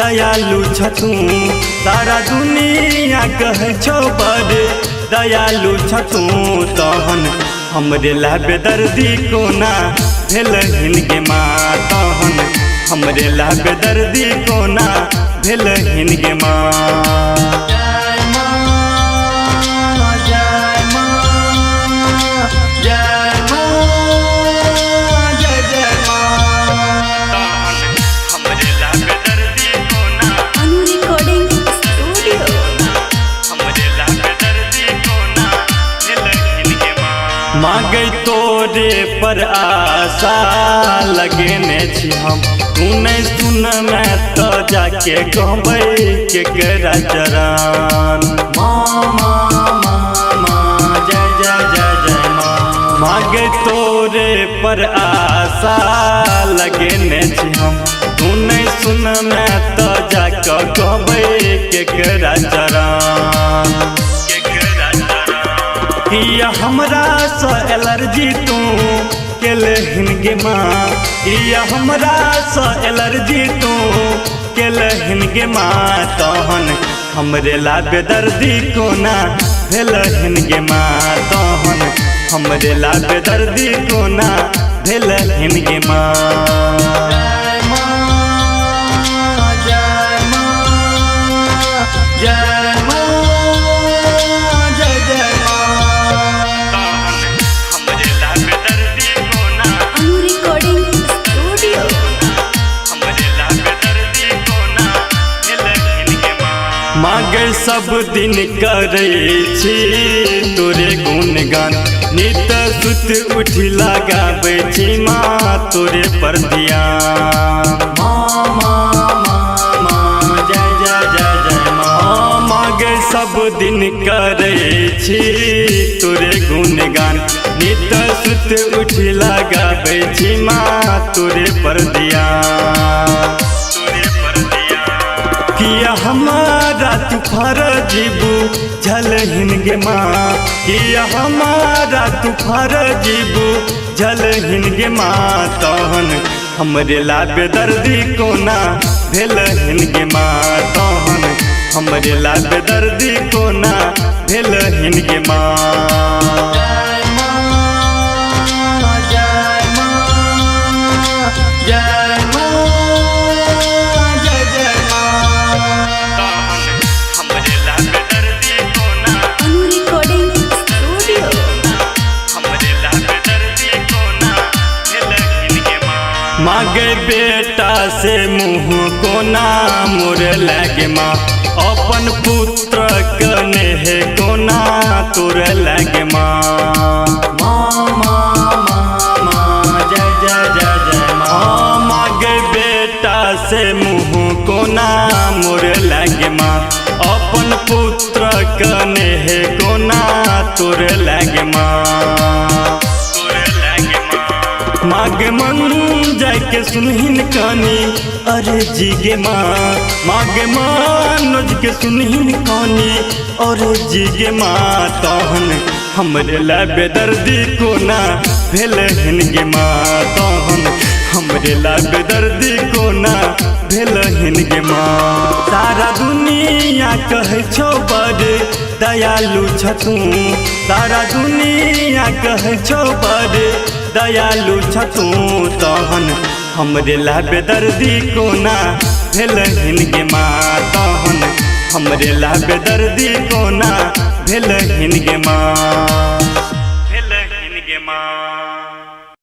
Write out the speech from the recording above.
दयालु छतू सारा दुनिया कहे छो बड़ दयालु छतू तहन हमरे ला बेदर्दी कोना भेल हिनगे माँ तहन हमरे ला बेदर्दी कोना भेल हिनगे माँ। मांगे तोरे पर आशा लगेने छी हम तू नहीं सुन मैं तो जाके कहबै केकरा चरण माँ माँ माँ माँ जय जय जय जय माँ। मांगे तोरे पर आशा लगेने छी हम तू नहीं सुन मैं तो जाके कहबै केकरा चरण। किया हमरा स एलर्जी तू केल हिनगे माँ किया हमरा स एलर्जी तू केल हिनगे माँ तहन हमरे ला बेदर्दी कोना भेल हिनगे माँ तहन हमरे ला बेदर्दी कोना भेल हिनगे माँ। मांगे सब दिन करे छी तोरे गुणगान नित सुत उठी लगाबै छी माँ तोरे पर ध्यान माँ माँ माँ माँ जय जय जय जय माँ। मांगे सब दिन करे छी तोरे गुणगान नित सुत उठी लगाबै छी माँ तोरे पर ध्यान। किया हमारा तू फरजीबू झल हिनगे माँ किया हमारा तू फरजीबू झल हिनगे माँ तहन हमरे ला बेदर्दी कोना भेल हिनगे माँ तहन हमरे ला बेदर्दी कोना भेल हिनगे माँ। मांगे बेटा से मुँह कोना मोर लगे माँ अपन पुत्र कने है कोना तोर लगे माँ माँ माँ माँ माँ जय जय जय जय माँ। मांगे बेटा से मुँह कोना मोर लगे माँ अपन पुत्र कने है कोना तोर लगे माँ। मागे मन जाके सुनहिन कहानी अरे जीगे माँ मागे मनोज के सुनहिन कहानी अरे जीगे माँ तहन हमरे ला बेदर्दी कोना भेल हिनगे माँ तहन हमरे ला बेदर्दी कोना भेल हिनगे माँ। सारा दुनिया कहे छो बड़ दयालु छतू सारा दुनिया कहे छो बड़ दयालु छतू तहन हमरे ला बेदर्दी कोना भेल हिनगे माँ तहन हमरे ला बेदर्दी कोना भेल हिनगे माँ।